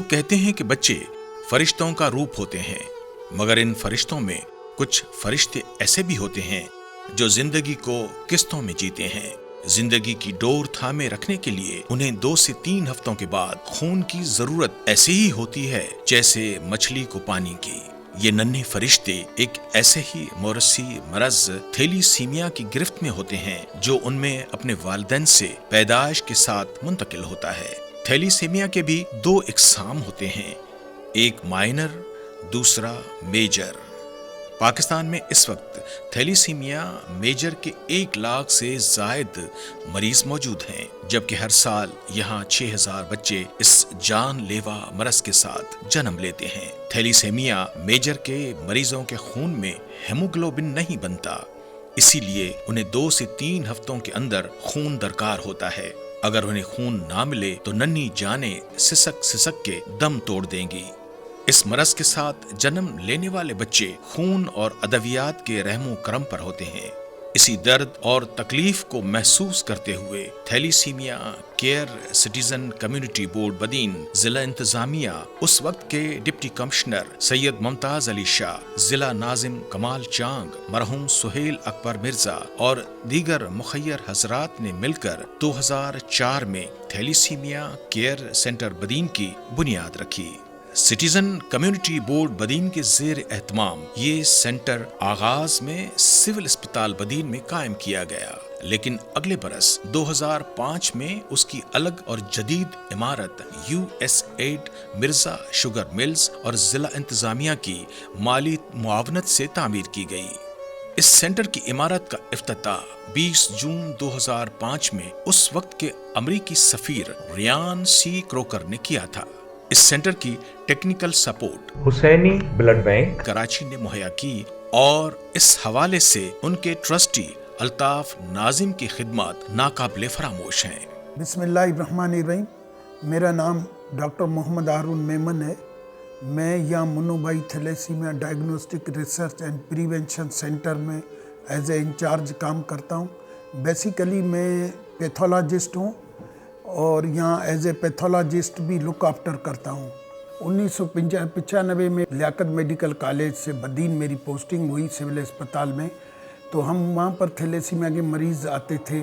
लोग कहते हैं कि बच्चे फरिश्तों का रूप होते हैं, मगर इन फरिश्तों में कुछ फरिश्ते ऐसे भी होते हैं जो जिंदगी को किस्तों में जीते हैं। जिंदगी की डोर थामे रखने के लिए उन्हें 2 से 3 हफ्तों के बाद खून की जरूरत ऐसे ही होती है जैसे मछली को पानी की। ये नन्हे फरिश्ते एक ऐसे ही मौरसी मरज थैलीसीमिया की गिरफ्त में होते हैं जो उनमें अपने वालिदैन से पैदाइश के साथ मुंतकिल होता है। थैलीसीमिया के भी 2 इकसाम होते हैं, एक माइनर, दूसरा मेजर। पाकिस्तान में इस वक्त थैलीसीमिया मेजर के 1 लाख से जायद मरीज मौजूद हैं, जबकि हर साल यहाँ 6000 बच्चे इस जानलेवा मरज के साथ जन्म लेते हैं। थैलीसीमिया मेजर के मरीजों के खून में हेमोग्लोबिन नहीं बनता, इसीलिए उन्हें 2 से 3 हफ्तों के अंदर खून दरकार होता है। अगर उन्हें खून ना मिले तो नन्ही जानें सिसक सिसक के दम तोड़ देंगी। इस मरज के साथ जन्म लेने वाले बच्चे खून और अदवियात के रहमो करम पर होते हैं। इसी दर्द और तकलीफ को महसूस करते हुए thalassemia care citizen community board Badin जिला इंतजामिया उस वक्त के डिप्टी कमिश्नर सैयद मुमताज अली शाह, जिला नाजिम कमाल चांग, मरहूम सुहेल अकबर मिर्जा और दीगर मुखय्यर हजरात ने मिलकर 2004 में थैलीसीमिया केयर सेंटर बदीन की बुनियाद रखी। सिटीजन कम्युनिटी बोर्ड बदीन के ज़ेर एहतमाम ये सेंटर आगाज में सिविल अस्पताल बदीन में कायम किया गया, लेकिन अगले बरस 2005 में उसकी अलग और जदीद इमारत USAID मिर्जा शुगर मिल्स और जिला इंतजामिया की माली मुआवनत से तामीर की गई। इस सेंटर की इमारत का इफ्तिताह 20 जून 2005 में उस वक्त के अमरीकी सफीर रियान C. क्रोकर ने किया था। इस सेंटर की technical support Husaini blood bank Karachi ने मुहैया की और इस हवाले से उनके ट्रस्टी अल्ताफ नाजिम की खिदमत नाकाबिले फरामोश हैं। बिस्मिल्लाहिर्रहमानिर्रहीम। मेरा नाम डॉक्टर मोहम्मद हारून मेमन है। मैं यहाँ Munnubhai thalassemia diagnostic research and prevention centre में एज ए इंचार्ज काम करता हूँ। बेसिकली मैं पैथोलॉजिस्ट हूँ और यहाँ एज ए पैथोलॉजिस्ट भी लुक आफ्टर करता हूँ। 1995 में लियाकत मेडिकल कॉलेज से बदीन मेरी पोस्टिंग हुई सिविल अस्पताल में। तो हम वहाँ पर थैलेसीमिया के मरीज़ आते थे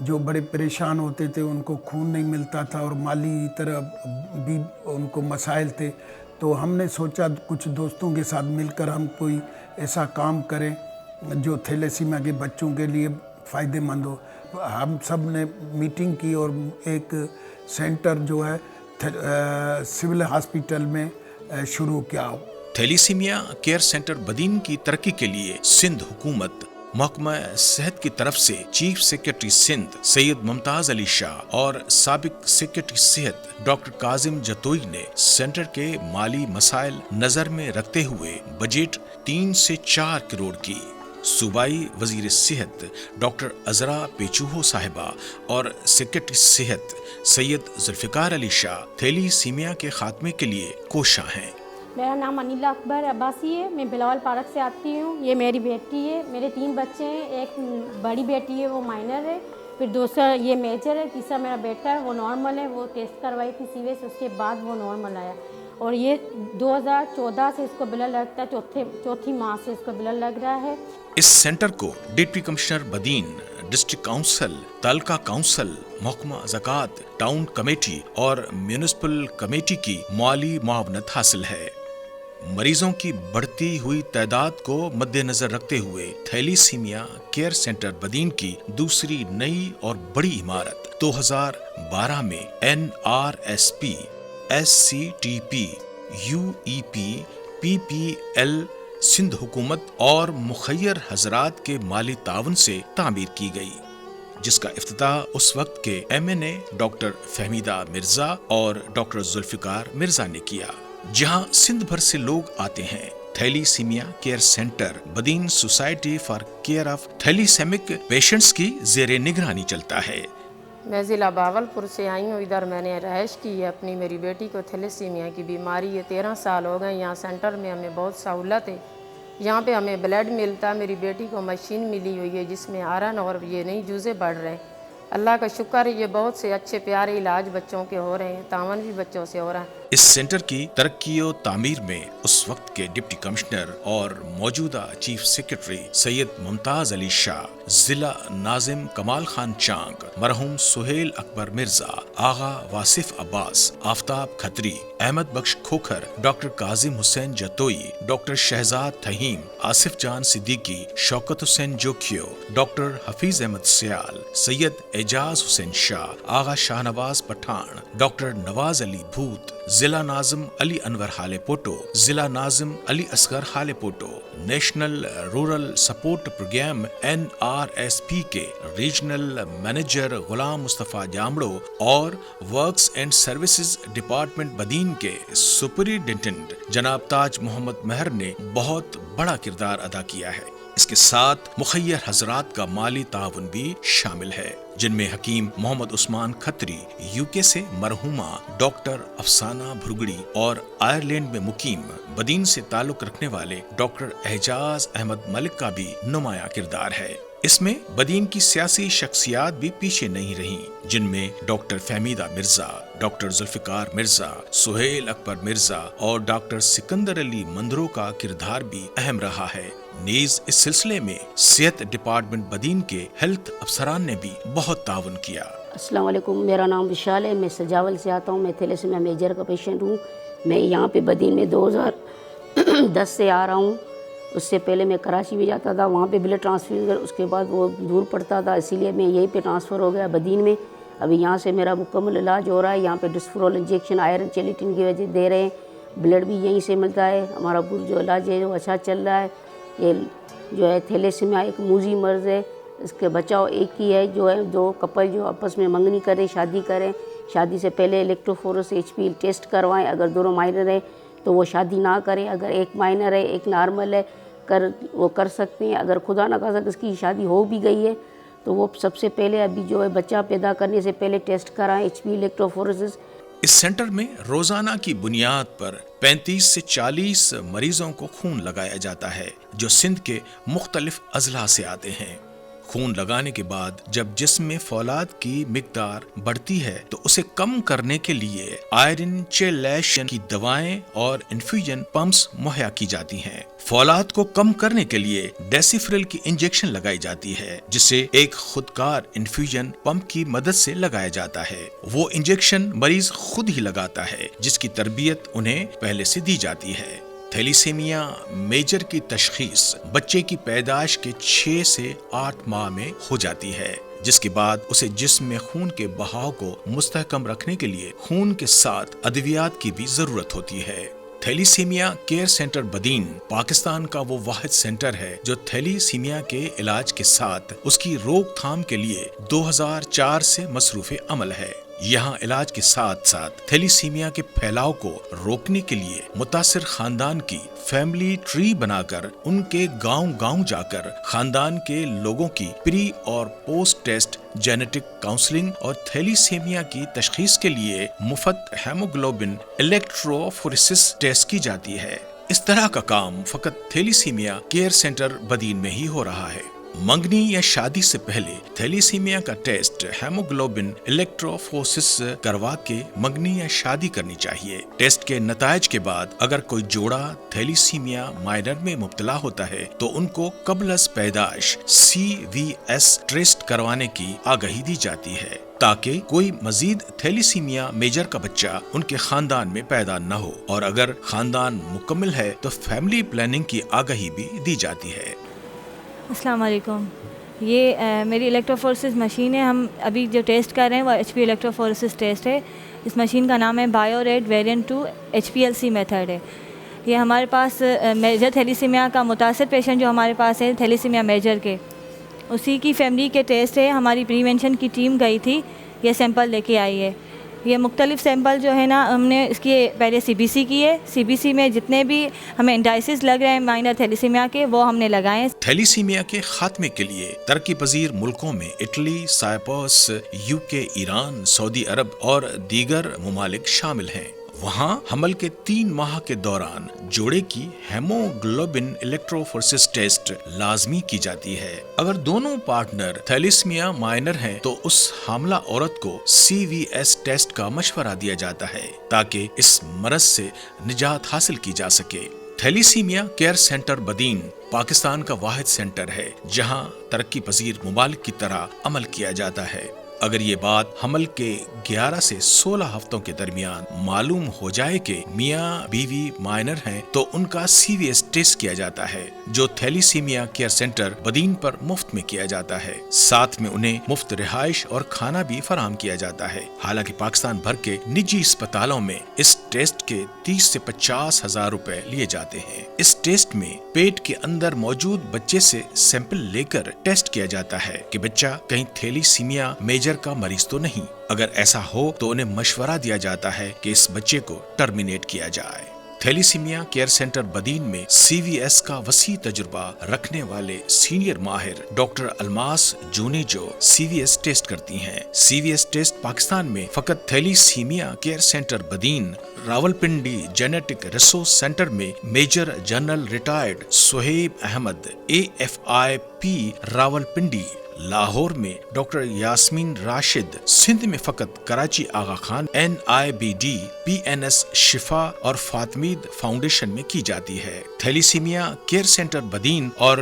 जो बड़े परेशान होते थे, उनको खून नहीं मिलता था और माली तरह भी उनको मसाइल थे। तो हमने सोचा कुछ दोस्तों के साथ मिलकर हम कोई ऐसा काम करें जो थैलेसीमिया के बच्चों के लिए फ़ायदेमंद हो। हम सब ने मीटिंग की और एक सेंटर जो है सिविल हॉस्पिटल में शुरू किया। थैलीसीमिया केयर सेंटर बदीन की तरक्की के लिए सिंध हुकूमत महकमा सेहत की तरफ से चीफ सेक्रेटरी सिंध सैयद मुमताज अली शाह और साबिक सेक्रेटरी सेहत डॉक्टर काजिम जतोई ने सेंटर के माली मसाइल नजर में रखते हुए बजट 3 से 4 करोड़ की सूबाई वजीर सेहत डॉक्टर अजरा पेचूहो साहिबा और सेक्रेटरी सेहत सैयद जुल्फिकार अली शाह थैलीसीमिया के खात्मे के लिए कोशा हैं। मेरा नाम अनिला अकबर अब्बासी है। मैं बिलावल पार्क से आती हूँ। ये मेरी बेटी है। मेरे 3 बच्चे हैं। एक बड़ी बेटी है, वो माइनर है, फिर दूसरा ये मेजर है, तीसरा मेरा बेटा है, वो नॉर्मल है। वो टेस्ट करवाई थी सीवियस, उसके बाद वो नॉर्मल आया। और ये 2014 से इसको ब्लड लगता है, चौथी माह से इसको ब्लड लग रहा है। इस सेंटर को deputy commissioner Badin, district council, taluka council, महकमा ज़कात, टाउन कमेटी और म्यूनिसिपल कमेटी की माली मुआवनत हासिल है। मरीजों की बढ़ती हुई तादाद को मद्देनजर रखते हुए थैलीसीमिया केयर सेंटर बदीन की दूसरी नई और बड़ी इमारत 2012 में NRSP, SCTP, UEP, PPL Sindh हुकूमत और मुखय्यर हजरात के माली तावन से तामीर की गई, जिसका इफ्तिताह उस वक्त के MNA डॉक्टर फहमीदा मिर्जा और डॉक्टर जुल्फिकार मिर्जा ने किया। जहां सिंध भर से लोग आते हैं। Thalassemia care centre Badin society for care of thalassemic patients की ज़ेरे निगरानी चलता है। मैं ज़िला बावलपुर से आई हूँ। इधर मैंने रहायश की है अपनी। मेरी बेटी को थैलेसीमिया की बीमारी है, 13 साल हो गए। यहाँ सेंटर में हमें बहुत सहूलत है। यहाँ पे हमें ब्लड मिलता है। मेरी बेटी को मशीन मिली हुई है जिसमें आयरन और ये नई जूज़े बढ़ रहे हैं। अल्लाह का शुक्र है, ये बहुत से अच्छे प्यारे इलाज बच्चों के हो रहे हैं, तावन भी बच्चों से हो रहा है। اس سینٹر کی ترقی و تعمیر میں اس وقت کے ڈپٹی کمشنر اور موجودہ چیف سیکرٹری سید ممتاز علی شاہ، ضلع ناظم کمال خان چانگ، مرحوم سہیل اکبر مرزا، آغا واصف عباس، آفتاب کھتری، احمد بخش کھوکھر، ڈاکٹر کاظم حسین جتوئی، ڈاکٹر شہزاد تھہیم، آصف جان صدیقی، شوکت حسین جوکھیو، ڈاکٹر حفیظ احمد سیال، سید اعجاز حسین شاہ، آغا شاہ نواز پٹھان، ڈاکٹر نواز علی بھوت، ضلع ناظم علی انور حالے پوٹو، ضلع ناظم Ali Asghar Hale Poto, national rural support programme NRSP کے ریجنل مینیجر غلام مصطفیٰ جامڑو اور works and services department Badin کے سپرنٹینڈنٹ جناب تاج محمد مہر نے بہت بڑا کردار ادا کیا ہے۔ اس کے ساتھ مخیر حضرات کا مالی تعاون بھی شامل ہے، جن میں حکیم محمد عثمان کھتری UK سے مرحومہ ڈاکٹر افسانہ بھرگڑی اور آئرلینڈ میں مقیم بدین سے تعلق رکھنے والے ڈاکٹر اعجاز احمد ملک کا بھی نمایاں کردار ہے۔ اس میں بدین کی سیاسی شخصیات بھی پیچھے نہیں رہیں، جن میں ڈاکٹر فہمیدہ مرزا، ڈاکٹر ذوالفقار مرزا، سہیل اکبر مرزا اور ڈاکٹر سکندر علی مندرو کا کردار بھی اہم رہا ہے۔ نیز اس سلسلے میں صحت ڈپارٹمنٹ بدین کے ہیلتھ افسران نے بھی بہت تعاون کیا۔ السلام علیکم، میرا نام وشال ہے، میں سجاول سے آتا ہوں، میں تھیلیسیمیا میجر کا پیشنٹ ہوں۔ میں یہاں پہ بدین میں 2010 سے آ رہا ہوں۔ اس سے پہلے میں کراچی بھی جاتا تھا، وہاں پہ بلڈ ٹرانسفیوژن، اس کے بعد وہ دور پڑتا تھا، اسی لیے میں یہیں پہ ٹرانسفر ہو گیا بدین میں۔ ابھی یہاں سے میرا مکمل علاج ہو رہا ہے، یہاں پہ ڈسفرول انجیکشن آئرن چیلیٹن کی وجہ دے رہے ہیں، بلڈ بھی یہیں سے ملتا ہے، ہمارا پورا جو علاج ہے وہ اچھا چل رہا ہے۔ یہ جو ہے تھیلیسیمیا ایک موذی مرض ہے، اس کے بچاؤ ایک ہی ہے، جو ہے دو کپل جو آپس میں منگنی کریں، شادی کریں، شادی سے پہلے الیکٹروفورس HP ٹیسٹ کروائیں، اگر دونوں مائنر ہے تو وہ شادی نہ کریں، اگر ایک مائنر ہے ایک نارمل ہے وہ کر سکتے ہیں، اگر خدا نہ خاصہ اس کی شادی ہو بھی گئی ہے تو وہ سب سے پہلے ابھی جو ہے بچہ پیدا کرنے سے پہلے ٹیسٹ کرائیں HP الیکٹروفورسز۔ اس سینٹر میں روزانہ کی بنیاد پر 35 سے 40 مریضوں کو خون لگایا جاتا ہے، جو سندھ کے مختلف اضلاع سے آتے ہیں۔ خون لگانے کے بعد جب جسم میں فولاد کی مقدار بڑھتی ہے تو اسے کم کرنے کے لیے آئرن چیلیشن کی دوائیں اور انفیوژن پمپس مہیا کی جاتی ہیں۔ فولاد کو کم کرنے کے لیے ڈیسیفرل کی انجیکشن لگائی جاتی ہے، جسے ایک خودکار انفیوژن پمپ کی مدد سے لگایا جاتا ہے۔ وہ انجیکشن مریض خود ہی لگاتا ہے، جس کی تربیت انہیں پہلے سے دی جاتی ہے۔ تھیلیسیمیا میجر کی تشخیص بچے کی پیدائش کے 6 سے 8 ماہ میں ہو جاتی ہے، جس کے بعد اسے جسم میں خون کے بہاؤ کو مستحکم رکھنے کے لیے خون کے ساتھ ادویات کی بھی ضرورت ہوتی ہے۔ تھیلیسیمیا کیئر سینٹر بدین پاکستان کا وہ واحد سینٹر ہے جو تھیلیسیمیا کے علاج کے ساتھ اس کی روک تھام کے لیے 2004 سے مصروف عمل ہے۔ یہاں علاج کے ساتھ ساتھ تھیلیسیمیا کے پھیلاؤ کو روکنے کے لیے متاثر خاندان کی فیملی ٹری بنا کر ان کے گاؤں گاؤں جا کر خاندان کے لوگوں کی پری اور پوسٹ ٹیسٹ جینیٹک کاؤنسلنگ اور تھیلیسیمیا کی تشخیص کے لیے مفت ہیموگلوبن الیکٹروفورسس ٹیسٹ کی جاتی ہے۔ اس طرح کا کام فقط تھیلیسیمیا کیئر سینٹر بدین میں ہی ہو رہا ہے۔ منگنی یا شادی سے پہلے تھیلیسیمیا کا ٹیسٹ ہیموگلوبن الیکٹروفورسس کروا کے منگنی یا شادی کرنی چاہیے۔ ٹیسٹ کے نتائج کے بعد اگر کوئی جوڑا تھیلیسیمیا مائنر میں مبتلا ہوتا ہے تو ان کو قبل از پیدائش CVS ٹیسٹ کروانے کی آگاہی دی جاتی ہے، تاکہ کوئی مزید تھیلیسیمیا میجر کا بچہ ان کے خاندان میں پیدا نہ ہو، اور اگر خاندان مکمل ہے تو فیملی پلاننگ کی آگاہی بھی دی جاتی ہے۔ السلام علیکم، یہ میری الیکٹروفورسس مشین ہے۔ ہم ابھی جو ٹیسٹ کر رہے ہیں وہ HP الیکٹروفورسس ٹیسٹ ہے۔ اس مشین کا نام ہے BioRed ویریئنٹ 2 HPLC میتھڈ ہے۔ یہ ہمارے پاس میجر تھیلیسیمیا کا متاثر پیشنٹ جو ہمارے پاس ہے تھیلیسیمیا میجر کے، اسی کی فیملی کے ٹیسٹ ہے۔ ہماری پریونشن کی ٹیم گئی تھی، یہ سیمپل لے کے آئی ہے۔ یہ مختلف سیمپل جو ہے نا ہم نے اس کی پہلے CBC کی ہے، CBC میں جتنے بھی ہمیں انڈائسز لگ رہے ہیں مائنر تھیلیسیمیا کے وہ ہم نے لگائے ہیں۔ تھیلیسیمیا کے خاتمے کے لیے ترقی پذیر ملکوں میں اٹلی، سائپرس، UK، ایران، سعودی عرب اور دیگر ممالک شامل ہیں۔ वहाँ हमल के 3 माह के दौरान जोड़े की हेमोग्लोबिन इलेक्ट्रोफोरेसिस टेस्ट लाजमी की जाती है। अगर दोनों पार्टनर थैलेसीमिया माइनर हैं तो उस हामला औरत को CVS टेस्ट का मशवरा दिया जाता है ताकि इस मरज से निजात हासिल की जा सके। Thalassemia care centre Badin Pakistan का वाहिद सेंटर है जहां तरक्की पजीर मुमालिक की तरह अमल किया जाता है। अगर ये बात हमल के 11 से 16 हफ्तों के दरमियान मालूम हो जाए कि मियाँ बीवी माइनर हैं तो उनका CVS टेस्ट किया जाता है जो थैलेसीमिया केयर सेंटर बदीन पर मुफ्त में किया जाता है। साथ में उन्हें मुफ्त रिहाइश और खाना भी फराहम किया जाता है। हालांकि पाकिस्तान भर के निजी अस्पतालों में इस टेस्ट के 30 से 50 हजार रुपए लिए जाते हैं। इस टेस्ट में पेट के अंदर मौजूद बच्चे से सैंपल लेकर टेस्ट किया जाता है कि बच्चा कहीं थैलेसीमिया मेजर का मरीज तो नहीं। अगर ऐसा हो तो उन्हें मशवरा दिया जाता है कि इस बच्चे को टर्मिनेट किया जाए। थैलेसीमिया केयर सेंटर बदीन में CVS का वसी तजुर्बा रखने वाले सीनियर माहिर doctor Almas Junejo CVS test करती हैं। CVS टेस्ट पाकिस्तान में फकत thalassemia care centre Badin, Rawalpindi genetic resource centre में major general retired Suhaib Ahmed AFIP Rawalpindi, Lahore में डॉक्टर यास्मीन राशिद, सिंध में फकत कराची आगा खान NIBD PNS शिफा और फातमीद फाउंडेशन में की जाती है। थैलेसीमिया केयर सेंटर बदीन और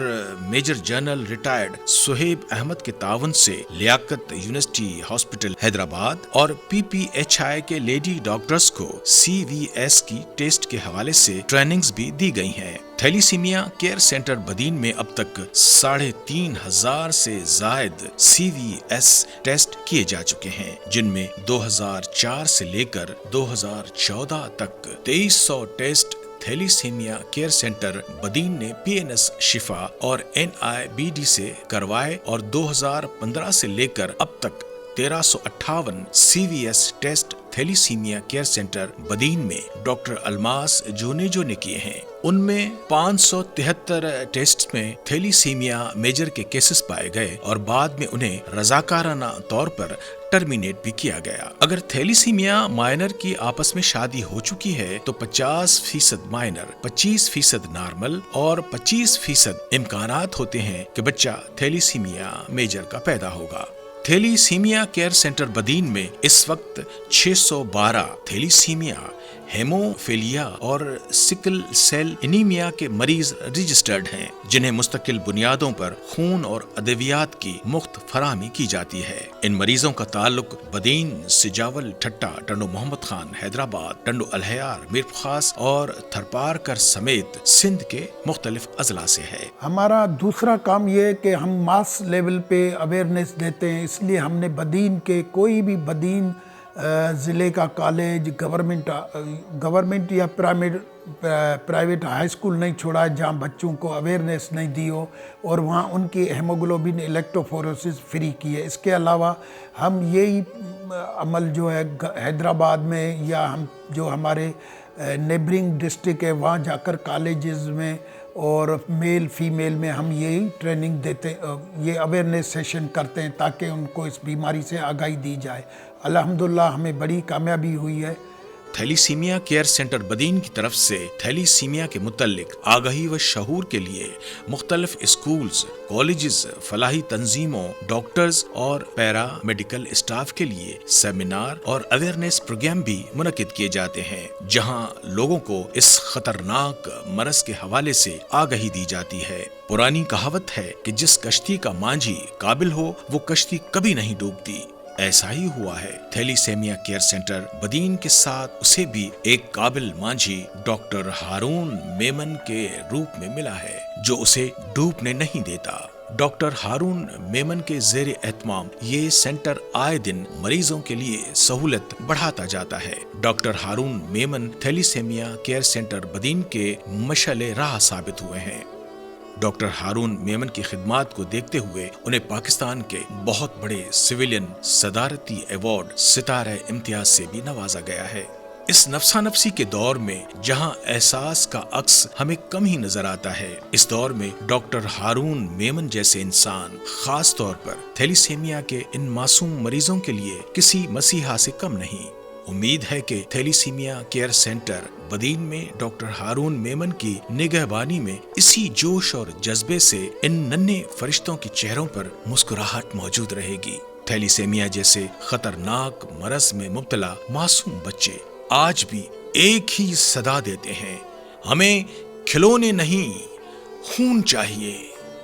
major general retired Suhaib Ahmed के ताउन से लियाकत यूनिवर्सिटी हॉस्पिटल हैदराबाद और PPHI के लेडी डॉक्टर्स को CVS की टेस्ट के हवाले से ट्रेनिंग्स भी दी गई हैं। थैलेसीमिया केयर सेंटर बदीन में अब तक 3,500 से जायद CVS टेस्ट किए जा चुके हैं, जिनमें 2004 से लेकर 2014 तक 2300 test thalassemia care centre Badin ने PNS शिफा और NIBD से करवाए और 2015 से लेकर अब तक 1358 CVS test thalassemia care centre Badin में डॉक्टर अलमास जूनेजो ने किए हैं। उनमें 573 टेस्ट में थैलेसीमिया मेजर के केसेस पाए गए और बाद में उन्हें रजाकाराना तौर पर टर्मिनेट भी किया गया। अगर थैलेसीमिया माइनर की आपस में शादी हो चुकी है तो 50% माइनर, 25% नॉर्मल और 25% इम्कानात होते हैं कि बच्चा थैलेसीमिया मेजर का पैदा होगा। थैलेसीमिया केयर सेंटर बदीन में इस वक्त 612 थैलेसीमिया, हेमोफीलिया और सिकल सेल एनीमिया के मरीज रजिस्टर्ड हैं, जिन्हें मुस्तकिल बुनियादों पर खून और अद्वियात की मुफ्त फराहमी की जाती है। इन मरीजों का ताल्लुक बदीन, सिजावल, ठट्टा, टंडो मोहम्मद खान, हैदराबाद, टंडो अलहयार, मीर खास और थरपारकर समेत सिंध के मुख्तलिफ अजला से है। हमारा दूसरा काम ये है कि हम मास लेवल पे अवेयरनेस देते हैं, इसलिए हमने बदीन के कोई भी बदीन ज़िले का कॉलेज, गवर्नमेंट या प्राइवेट हाई स्कूल नहीं छोड़ा जहाँ बच्चों को अवेयरनेस नहीं दी हो और वहाँ उनकी हेमोग्लोबिन इलेक्ट्रोफोरेसिस फ्री की है। इसके अलावा हम यही अमल जो है हैदराबाद में या हम जो हमारे नेबरिंग डिस्ट्रिक्ट है वहाँ जाकर कॉलेजेस में और मेल फीमेल में हम यही ट्रेनिंग देते, ये अवेयरनेस सेशन करते हैं ताकि उनको इस बीमारी से आगाही दी जाए। अल्हम्दुलिल्लाह हमें बड़ी कामयाबी हुई है। थैलेसीमिया केयर सेंटर बदीन की तरफ से थैलेसीमिया के मुतल्लिक आगाही व शऊर के लिए मुख्तलिफ स्कूल्स, कॉलेजेस, फलाही तंजीमों, डॉक्टर्स और पैरा मेडिकल स्टाफ के लिए सेमिनार और अवेयरनेस प्रोग्राम भी मुनक्किद किए जाते हैं, जहां लोगों को इस खतरनाक मरज के हवाले से आगाही दी जाती है। पुरानी कहावत है कि जिस कश्ती का मांझी काबिल हो वो कश्ती कभी नहीं डूबती। ऐसा ही हुआ है। थैलेसीमिया केयर सेंटर बदीन के साथ उसे भी एक काबिल मांझी डॉक्टर हारून मेमन के रूप में मिला है, जो उसे डूबने नहीं देता। डॉक्टर हारून मेमन के ज़ेर एहतमाम ये सेंटर आए दिन मरीजों के लिए सहूलत बढ़ाता जाता है। Doctor Haroon Memon thalassemia care centre Badin के मशाले राह साबित हुए हैं। डॉक्टर हारून मेमन की खिदमात को देखते हुए उन्हें पाकिस्तान के बहुत बड़े सिविलियन सदारती अवार्ड सितारे इम्तियाज से भी नवाजा गया है। इस नफसा नफसी के दौर में जहां एहसास का अक्स हमें कम ही नजर आता है, इस दौर में डॉक्टर हारून मेमन जैसे इंसान खास तौर पर थैलेसीमिया के इन मासूम मरीजों के लिए किसी मसीहा से कम नहीं। उम्मीद है कि थैलीसीमिया केयर सेंटर बदीन में डॉक्टर हारून मेमन की निगहबानी में इसी जोश और जज्बे से इन नन्हे फरिश्तों के चेहरों पर मुस्कुराहट मौजूद रहेगी। थैलीसीमिया जैसे खतरनाक मरज में मुब्तला मासूम बच्चे आज भी एक ही सदा देते हैं, हमें खिलौने नहीं खून चाहिए।